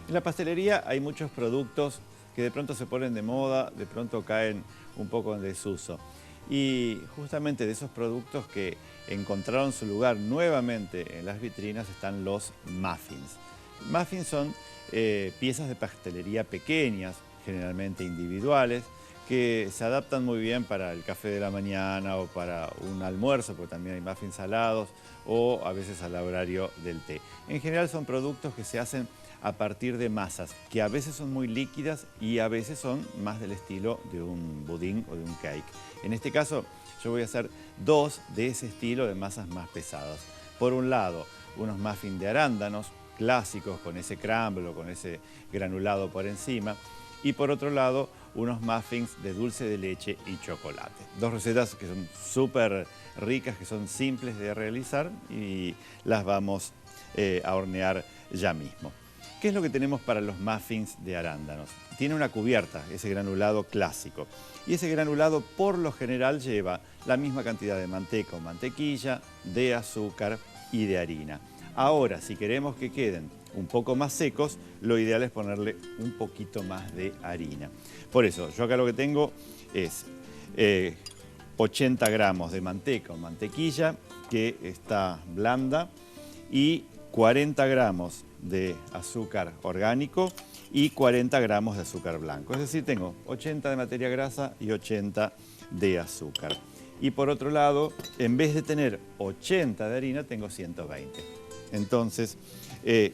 En la pastelería hay muchos productos que de pronto se ponen de moda, de pronto caen un poco en desuso. Y justamente de esos productos que encontraron su lugar nuevamente en las vitrinas están los muffins. Muffins son piezas de pastelería pequeñas, generalmente individuales, que se adaptan muy bien para el café de la mañana o para un almuerzo, porque también hay muffins salados, o a veces al horario del té. En general son productos que se hacen a partir de masas, que a veces son muy líquidas y a veces son más del estilo de un budín o de un cake. En este caso, yo voy a hacer dos de ese estilo de masas más pesadas. Por un lado, unos muffins de arándanos clásicos con ese crumble o con ese granulado por encima. Y por otro lado, unos muffins de dulce de leche y chocolate. Dos recetas que son súper ricas, que son simples de realizar y las vamos a hornear ya mismo. ¿Qué es lo que tenemos para los muffins de arándanos? Tiene una cubierta, ese granulado clásico. Y ese granulado por lo general lleva la misma cantidad de manteca o mantequilla, de azúcar y de harina. Ahora, si queremos que queden un poco más secos, lo ideal es ponerle un poquito más de harina. Por eso, yo acá lo que tengo es 80 gramos de manteca o mantequilla que está blanda y 40 gramos de azúcar orgánico y 40 gramos de azúcar blanco. Es decir, tengo 80 de materia grasa y 80 de azúcar. Y por otro lado, en vez de tener 80 de harina, tengo 120. Entonces,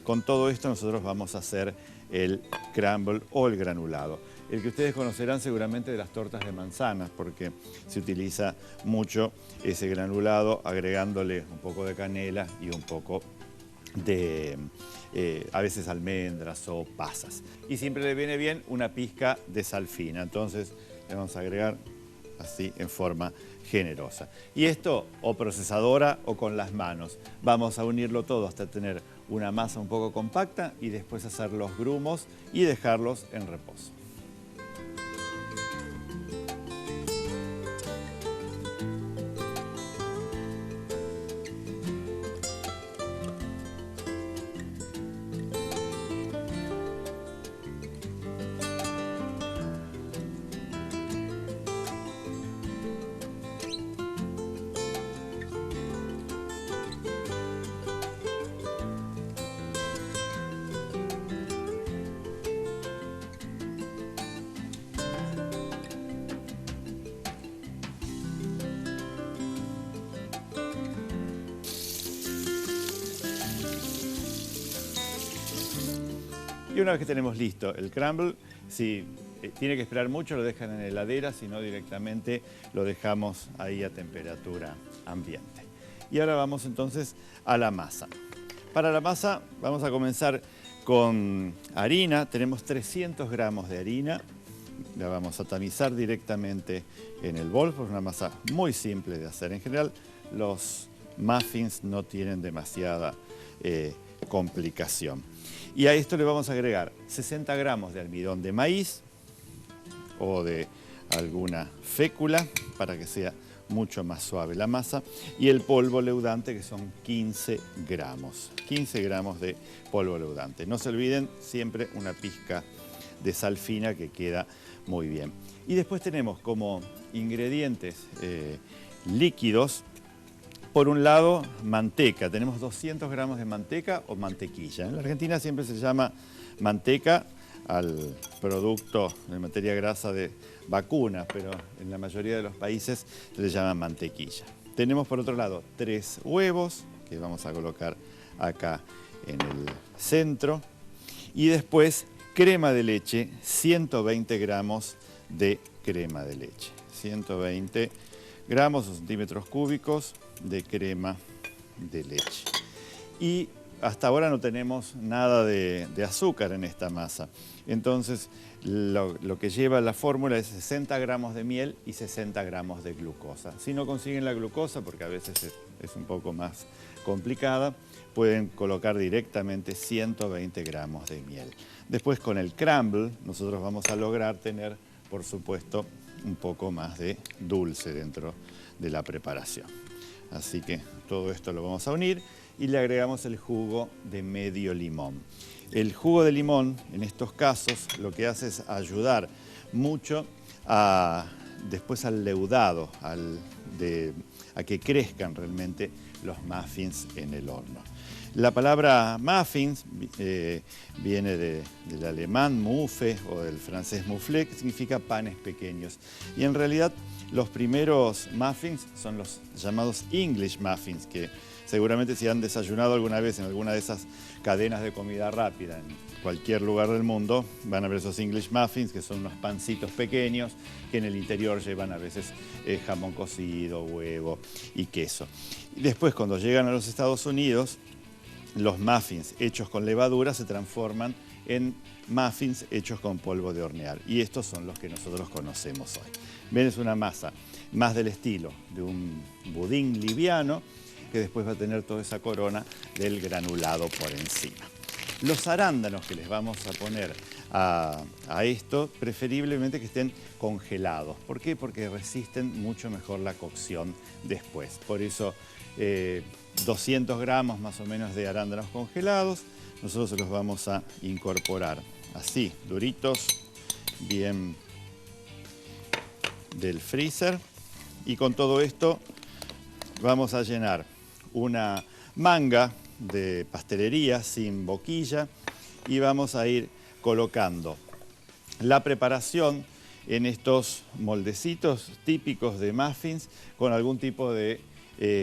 con todo esto nosotros vamos a hacer el crumble o el granulado. El que ustedes conocerán seguramente de las tortas de manzanas, porque se utiliza mucho ese granulado agregándole un poco de canela y un poco de a veces almendras o pasas. Y siempre le viene bien una pizca de sal fina, entonces le vamos a agregar así en forma generosa. Y esto o procesadora o con las manos. Vamos a unirlo todo hasta tener una masa un poco compacta y después hacer los grumos y dejarlos en reposo. Y una vez que tenemos listo el crumble, si tiene que esperar mucho, lo dejan en la heladera, si no directamente lo dejamos ahí a temperatura ambiente. Y ahora vamos entonces a la masa. Para la masa vamos a comenzar con harina. Tenemos 300 gramos de harina. La vamos a tamizar directamente en el bol, porque es una masa muy simple de hacer. En general, los muffins no tienen demasiada complicación. Y a esto le vamos a agregar 60 gramos de almidón de maíz o de alguna fécula para que sea mucho más suave la masa y el polvo leudante que son 15 gramos. 15 gramos de polvo leudante. No se olviden siempre una pizca de sal fina que queda muy bien. Y después tenemos como ingredientes líquidos. Por un lado, manteca. Tenemos 200 gramos de manteca o mantequilla. En la Argentina siempre se llama manteca al producto de materia grasa de vacuna, pero en la mayoría de los países se le llama mantequilla. Tenemos por otro lado 3 huevos que vamos a colocar acá en el centro. Y después crema de leche, 120 gramos de crema de leche. 120 gramos o centímetros cúbicos de crema de leche. Y hasta ahora no tenemos nada de azúcar en esta masa. Entonces, lo que lleva la fórmula es 60 gramos de miel y 60 gramos de glucosa. Si no consiguen la glucosa, porque a veces es un poco más complicada, pueden colocar directamente 120 gramos de miel. Después, con el crumble, nosotros vamos a lograr tener, por supuesto, un poco más de dulce dentro de la preparación. Así que todo esto lo vamos a unir y le agregamos el jugo de medio limón. El jugo de limón, en estos casos, lo que hace es ayudar mucho después al leudado, a que crezcan realmente los muffins en el horno. La palabra muffins viene del alemán muffe o del francés mouflé, que significa panes pequeños. Y en realidad los primeros muffins son los llamados English muffins, que seguramente si han desayunado alguna vez en alguna de esas cadenas de comida rápida en cualquier lugar del mundo, van a ver esos English muffins, que son unos pancitos pequeños que en el interior llevan a veces jamón cocido, huevo y queso. Y después, cuando llegan a los Estados Unidos, los muffins hechos con levadura se transforman en muffins hechos con polvo de hornear. Y estos son los que nosotros conocemos hoy. Ven, es una masa más del estilo de un budín liviano, que después va a tener toda esa corona del granulado por encima. Los arándanos que les vamos a poner a esto, preferiblemente que estén congelados. ¿Por qué? Porque resisten mucho mejor la cocción después. Por eso 200 gramos más o menos de arándanos congelados, nosotros se los vamos a incorporar así, duritos, bien del freezer. Y con todo esto vamos a llenar una manga de pastelería sin boquilla y vamos a ir colocando la preparación en estos moldecitos típicos de muffins con algún tipo de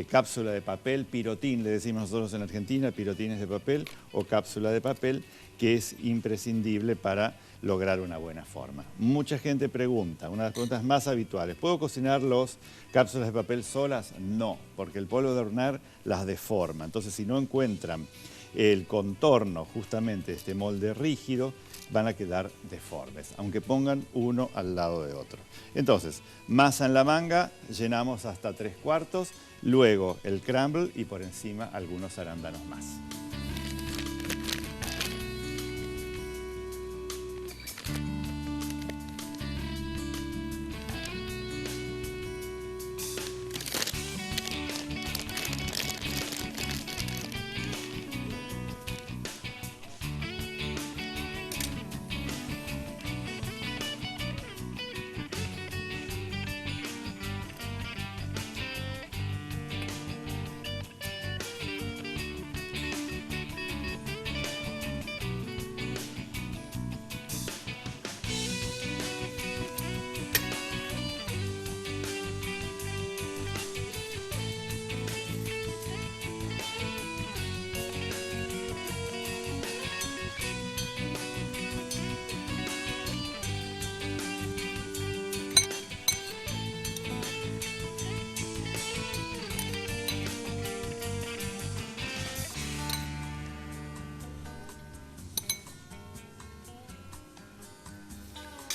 cápsula de papel, pirotín, le decimos nosotros en Argentina, pirotines de papel o cápsula de papel, que es imprescindible para lograr una buena forma. Mucha gente pregunta, una de las preguntas más habituales, ¿puedo cocinar las cápsulas de papel solas? No, porque el polvo de hornear las deforma. Entonces, si no encuentran el contorno justamente de este molde rígido, van a quedar deformes, aunque pongan uno al lado de otro. Entonces, masa en la manga, llenamos hasta 3/4, luego el crumble y por encima algunos arándanos más.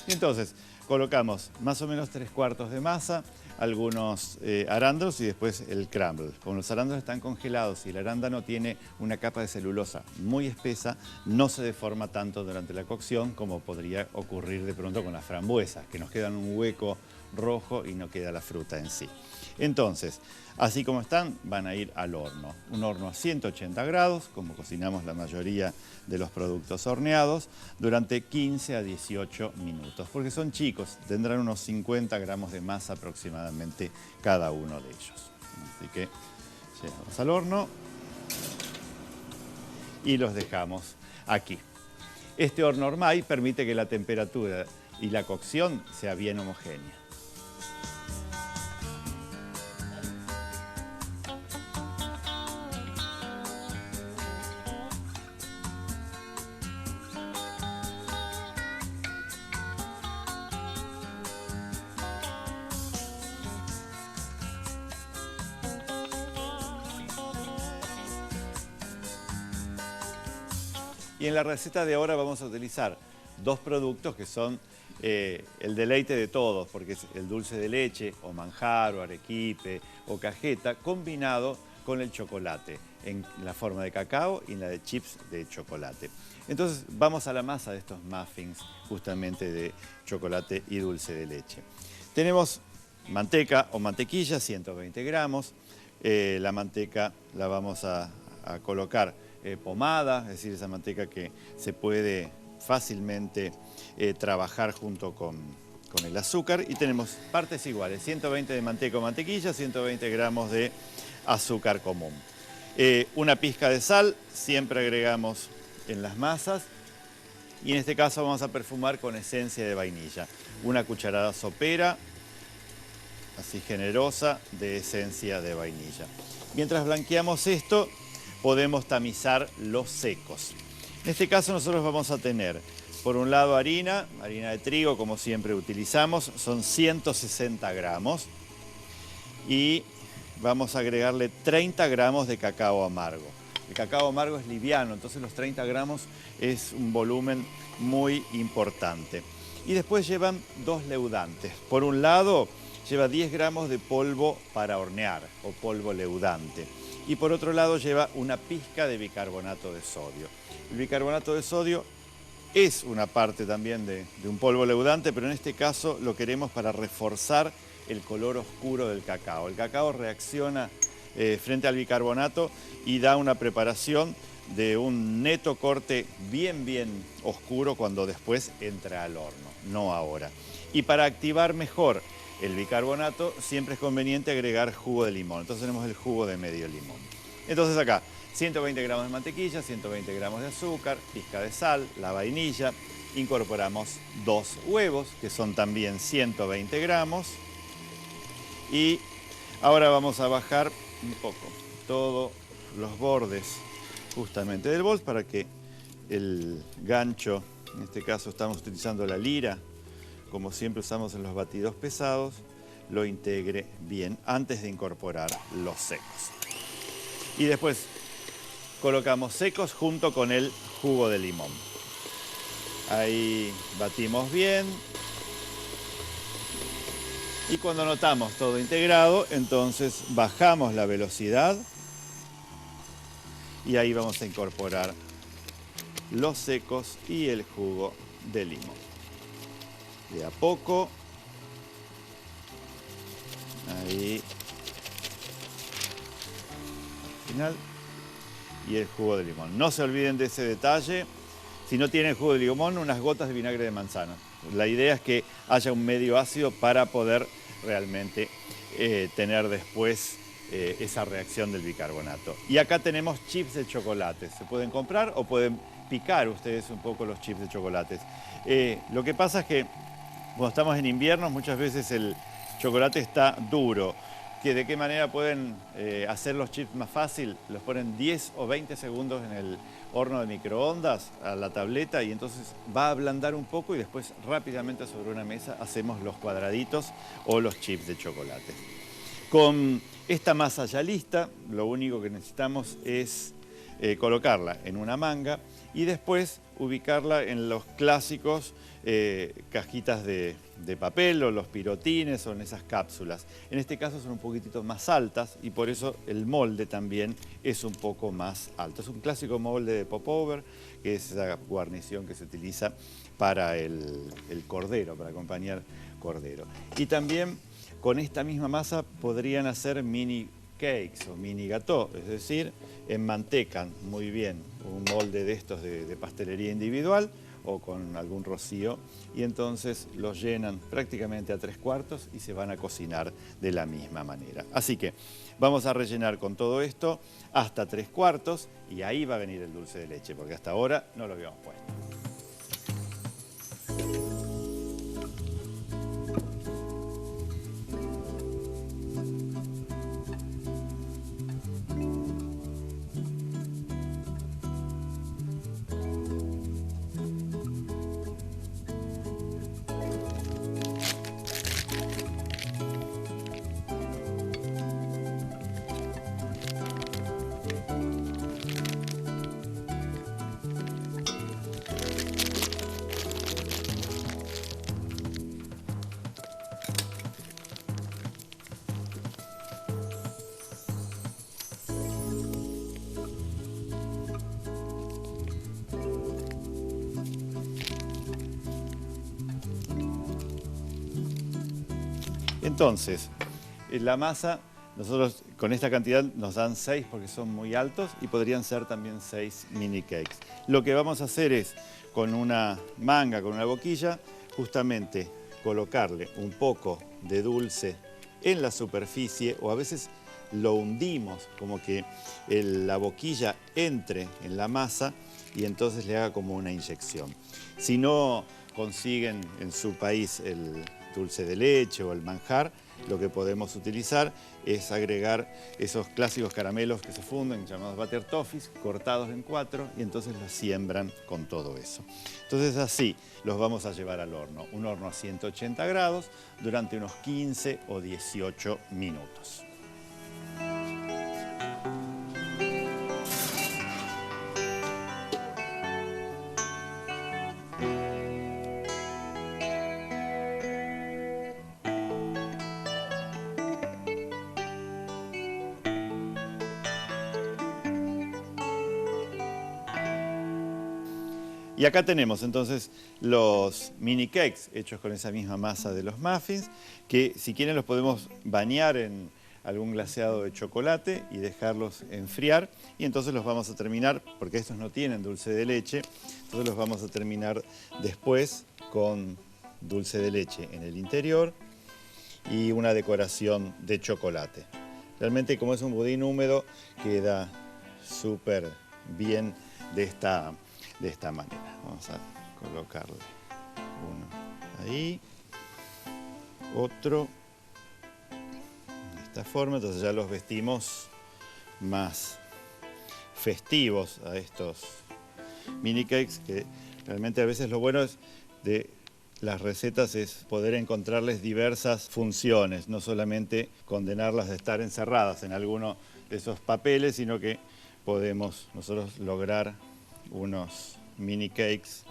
Y entonces colocamos más o menos 3/4 de masa, algunos arándanos y después el crumble. Como los arándanos están congelados y el arándano tiene una capa de celulosa muy espesa, no se deforma tanto durante la cocción como podría ocurrir de pronto con las frambuesas, que nos quedan un hueco rojo y no queda la fruta en sí. Entonces, así como están, van a ir al horno. Un horno a 180 grados, como cocinamos la mayoría de los productos horneados, durante 15 a 18 minutos. Porque son chicos, tendrán unos 50 gramos de masa aproximadamente cada uno de ellos. Así que llevamos al horno y los dejamos aquí. Este horno Ormay permite que la temperatura y la cocción sea bien homogénea. Y en la receta de ahora vamos a utilizar dos productos que son el deleite de todos, porque es el dulce de leche, o manjar, o arequipe, o cajeta, combinado con el chocolate, en la forma de cacao y en la de chips de chocolate. Entonces vamos a la masa de estos muffins, justamente de chocolate y dulce de leche. Tenemos manteca o mantequilla, 120 gramos. La manteca la vamos a colocar pomada, es decir, esa manteca que se puede fácilmente trabajar junto con el azúcar. Y tenemos partes iguales, 120 de manteca o mantequilla, 120 gramos de azúcar común. Una pizca de sal, siempre agregamos en las masas. Y en este caso vamos a perfumar con esencia de vainilla. Una cucharada sopera, así generosa, de esencia de vainilla. Mientras blanqueamos esto, podemos tamizar los secos. En este caso nosotros vamos a tener, por un lado, harina de trigo, como siempre utilizamos, son 160 gramos. Y vamos a agregarle 30 gramos de cacao amargo. El cacao amargo es liviano, entonces los 30 gramos es un volumen muy importante. Y después llevan dos leudantes. Por un lado, lleva 10 gramos de polvo para hornear o polvo leudante. Y por otro lado, lleva una pizca de bicarbonato de sodio. El bicarbonato de sodio es una parte también de un polvo leudante, pero en este caso lo queremos para reforzar el color oscuro del cacao. El cacao reacciona frente al bicarbonato y da una preparación de un neto corte bien oscuro cuando después entra al horno, no ahora. Y para activar mejor el bicarbonato siempre es conveniente agregar jugo de limón. Entonces tenemos el jugo de medio limón. Entonces acá 120 gramos de mantequilla, 120 gramos de azúcar, pizca de sal, la vainilla. Incorporamos 2 huevos, que son también 120 gramos. Y ahora vamos a bajar un poco todos los bordes justamente del bol para que el gancho, en este caso estamos utilizando la lira, como siempre usamos en los batidos pesados, lo integre bien antes de incorporar los secos. Y después colocamos secos junto con el jugo de limón. Ahí batimos bien. Y cuando notamos todo integrado, entonces bajamos la velocidad y ahí vamos a incorporar los secos y el jugo de limón. De a poco. Ahí. Al final. Y el jugo de limón. No se olviden de ese detalle. Si no tienen jugo de limón, unas gotas de vinagre de manzana. La idea es que haya un medio ácido para poder realmente tener después esa reacción del bicarbonato. Y acá tenemos chips de chocolate. Se pueden comprar o pueden picar ustedes un poco los chips de chocolate. Lo que pasa es que cuando estamos en invierno muchas veces el chocolate está duro. ¿De qué manera pueden hacer los chips más fácil? Los ponen 10 o 20 segundos en el horno de microondas a la tableta y entonces va a ablandar un poco y después rápidamente sobre una mesa hacemos los cuadraditos o los chips de chocolate. Con esta masa ya lista, lo único que necesitamos es colocarla en una manga y después ubicarla en los clásicos cajitas de papel o los pirotines o en esas cápsulas. En este caso son un poquitito más altas y por eso el molde también es un poco más alto. Es un clásico molde de popover, que es esa guarnición que se utiliza para el cordero, para acompañar cordero. Y también con esta misma masa podrían hacer mini cakes o mini gâteaux, es decir, enmantecan muy bien un molde de estos de pastelería individual o con algún rocío y entonces los llenan prácticamente a 3/4 y se van a cocinar de la misma manera. Así que vamos a rellenar con todo esto hasta 3/4 y ahí va a venir el dulce de leche porque hasta ahora no lo habíamos puesto. Entonces, la masa Nosotros con esta cantidad nos dan 6 porque son muy altos y podrían ser también 6 mini cakes. Lo que vamos a hacer es, con una manga, con una boquilla, justamente colocarle un poco de dulce en la superficie, o a veces lo hundimos como que la boquilla entre en la masa y entonces le haga como una inyección. Si no consiguen en su país el dulce de leche o el manjar, lo que podemos utilizar es agregar esos clásicos caramelos que se funden, llamados butter toffees, cortados en 4, y entonces los siembran con todo eso. Entonces así los vamos a llevar al horno, un horno a 180 grados durante unos 15 o 18 minutos. Y acá tenemos entonces los mini cakes hechos con esa misma masa de los muffins, que si quieren los podemos bañar en algún glaseado de chocolate y dejarlos enfriar. Y entonces los vamos a terminar, porque estos no tienen dulce de leche, entonces los vamos a terminar después con dulce de leche en el interior y una decoración de chocolate. Realmente, como es un budín húmedo, queda súper bien de esta manera. Vamos a colocarle uno ahí, otro de esta forma. Entonces ya los vestimos más festivos a estos mini cakes, que realmente a veces lo bueno de las recetas es poder encontrarles diversas funciones, no solamente condenarlas de estar encerradas en alguno de esos papeles, sino que podemos nosotros lograr unos mini cakes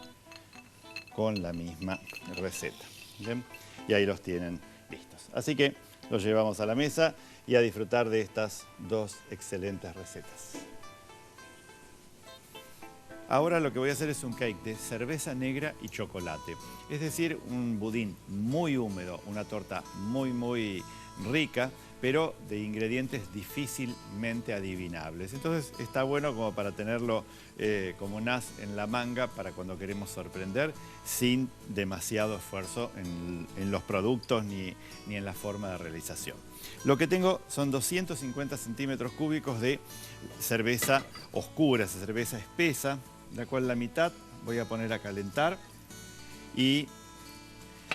con la misma receta. ¿Bien? Y ahí los tienen listos. Así que los llevamos a la mesa y a disfrutar de estas dos excelentes recetas. Ahora lo que voy a hacer es un cake de cerveza negra y chocolate. Es decir, un budín muy húmedo, una torta muy rica, pero de ingredientes difícilmente adivinables. Entonces está bueno como para tenerlo como un as en la manga para cuando queremos sorprender, sin demasiado esfuerzo en los productos ni en la forma de realización. Lo que tengo son 250 centímetros cúbicos de cerveza oscura, esa cerveza espesa, la cual la mitad voy a poner a calentar y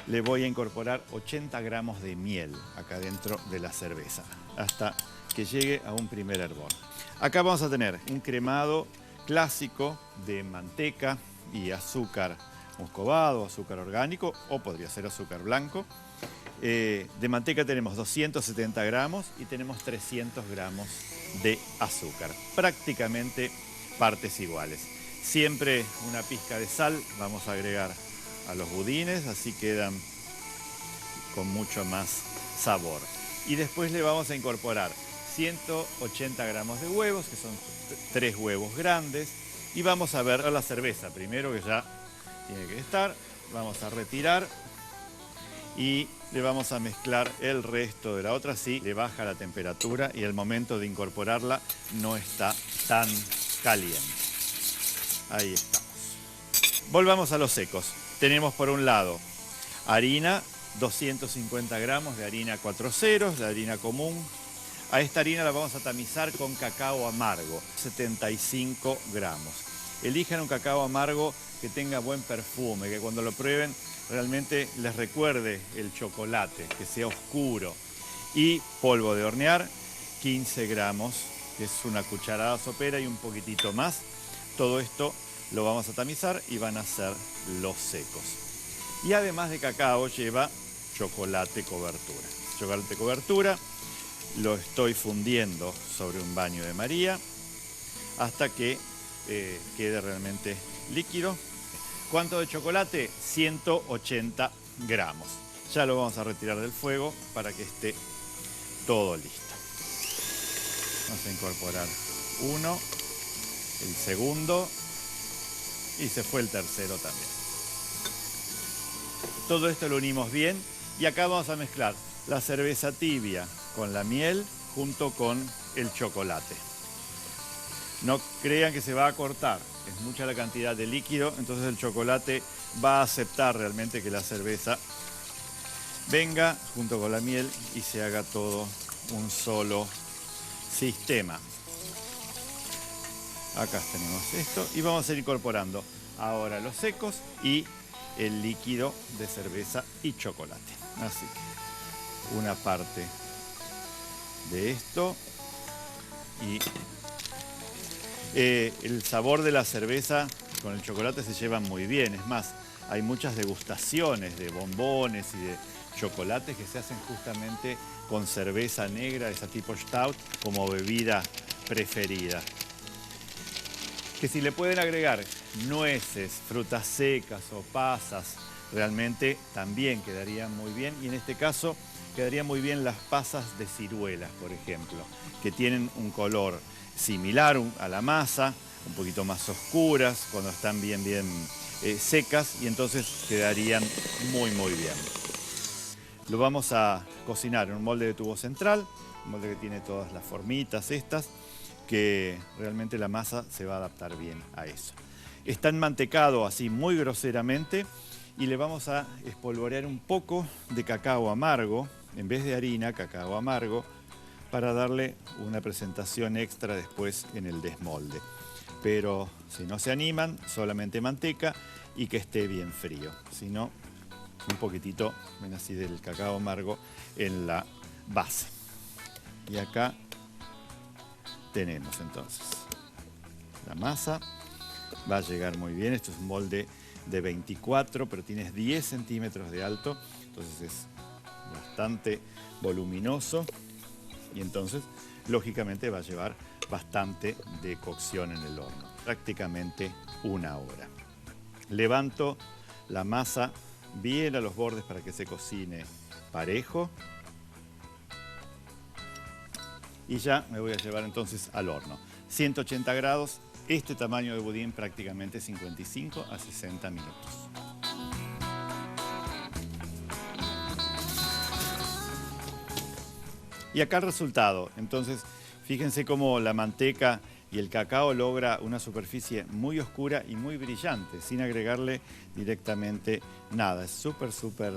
le voy a incorporar 80 gramos de miel acá dentro de la cerveza hasta que llegue a un primer hervor. Acá vamos a tener un cremado clásico de manteca y azúcar muscovado, azúcar orgánico o podría ser azúcar blanco. De manteca tenemos 270 gramos y tenemos 300 gramos de azúcar, prácticamente partes iguales. Siempre una pizca de sal vamos a agregar a los budines, así quedan con mucho más sabor. Y después le vamos a incorporar 180 gramos de huevos, que son 3 huevos grandes, y vamos a ver la cerveza primero, que ya tiene que estar. Vamos a retirar y le vamos a mezclar el resto de la otra, así le baja la temperatura y el momento de incorporarla no está tan caliente. Ahí estamos. Volvamos a los secos. Tenemos por un lado harina, 250 gramos de harina 4 ceros, de harina común. A esta harina la vamos a tamizar con cacao amargo, 75 gramos. Elijan un cacao amargo que tenga buen perfume, que cuando lo prueben realmente les recuerde el chocolate, que sea oscuro. Y polvo de hornear, 15 gramos, que es una cucharada sopera y un poquitito más. Todo esto lo vamos a tamizar y van a ser los secos. Y además de cacao lleva chocolate cobertura. Chocolate cobertura lo estoy fundiendo sobre un baño de María hasta que quede realmente líquido. ¿Cuánto de chocolate? 180 gramos. Ya lo vamos a retirar del fuego para que esté todo listo. Vamos a incorporar uno, el segundo y se fue el tercero también. Todo esto lo unimos bien y acá vamos a mezclar la cerveza tibia con la miel junto con el chocolate. No crean que se va a cortar, es mucha la cantidad de líquido, entonces el chocolate va a aceptar realmente que la cerveza venga junto con la miel y se haga todo un solo sistema. Acá tenemos esto y vamos a ir incorporando ahora los secos y el líquido de cerveza y chocolate. Así que una parte de esto y el sabor de la cerveza con el chocolate se llevan muy bien. Es más, hay muchas degustaciones de bombones y de chocolates que se hacen justamente con cerveza negra, esa tipo stout, como bebida preferida. Que si le pueden agregar nueces, frutas secas o pasas, realmente también quedarían muy bien. Y en este caso quedarían muy bien las pasas de ciruelas, por ejemplo, que tienen un color similar a la masa, un poquito más oscuras cuando están bien secas, y entonces quedarían muy bien. Lo vamos a cocinar en un molde de tubo central, un molde que tiene todas las formitas estas, que realmente la masa se va a adaptar bien a eso. Está enmantecado así muy groseramente y le vamos a espolvorear un poco de cacao amargo, en vez de harina, cacao amargo, para darle una presentación extra después en el desmolde. Pero si no se animan, solamente manteca y que esté bien frío. Si no, un poquitito, ven así, del cacao amargo en la base. Y acá tenemos entonces la masa. Va a llegar muy bien. Esto es un molde de 24, pero tiene 10 centímetros de alto. Entonces es bastante voluminoso. Y entonces, lógicamente, va a llevar bastante de cocción en el horno. Prácticamente 1 hora. Levanto la masa bien a los bordes para que se cocine parejo. Y ya me voy a llevar entonces al horno. 180 grados, este tamaño de budín prácticamente 55 a 60 minutos. Y acá el resultado. Entonces, fíjense cómo la manteca y el cacao logra una superficie muy oscura y muy brillante, sin agregarle directamente nada. Es súper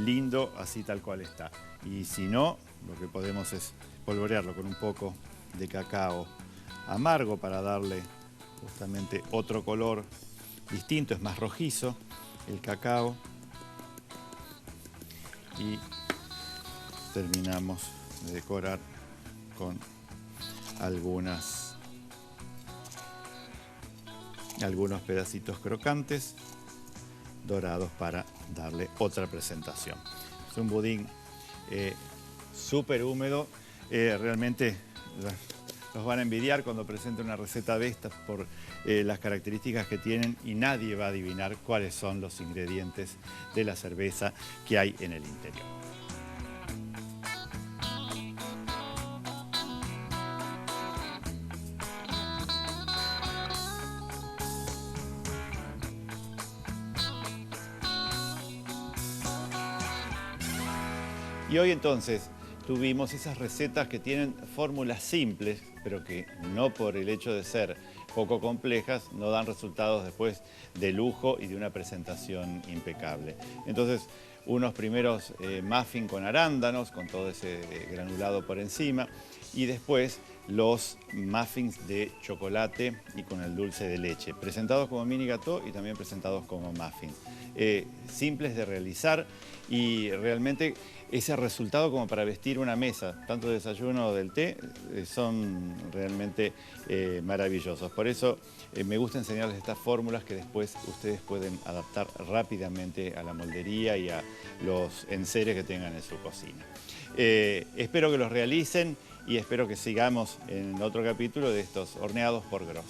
lindo así tal cual está. Y si no, lo que podemos es polvorearlo con un poco de cacao amargo para darle justamente otro color distinto, es más rojizo el cacao. Y terminamos de decorar con algunos pedacitos crocantes dorados para darle otra presentación. Es un budín súper húmedo, realmente los van a envidiar cuando presente una receta de estas por las características que tienen, y nadie va a adivinar cuáles son los ingredientes de la cerveza que hay en el interior. Y hoy entonces tuvimos esas recetas que tienen fórmulas simples, pero que no por el hecho de ser poco complejas, no dan resultados después de lujo y de una presentación impecable. Entonces, unos primeros muffin con arándanos, con todo ese granulado por encima, y después los muffins de chocolate y con el dulce de leche, presentados como mini gâteau y también presentados como muffins. Simples de realizar y realmente ese resultado como para vestir una mesa, tanto del desayuno o del té, son realmente maravillosos. Por eso me gusta enseñarles estas fórmulas que después ustedes pueden adaptar rápidamente a la moldería y a los enseres que tengan en su cocina. Espero que los realicen y espero que sigamos en otro capítulo de estos horneados por Gros.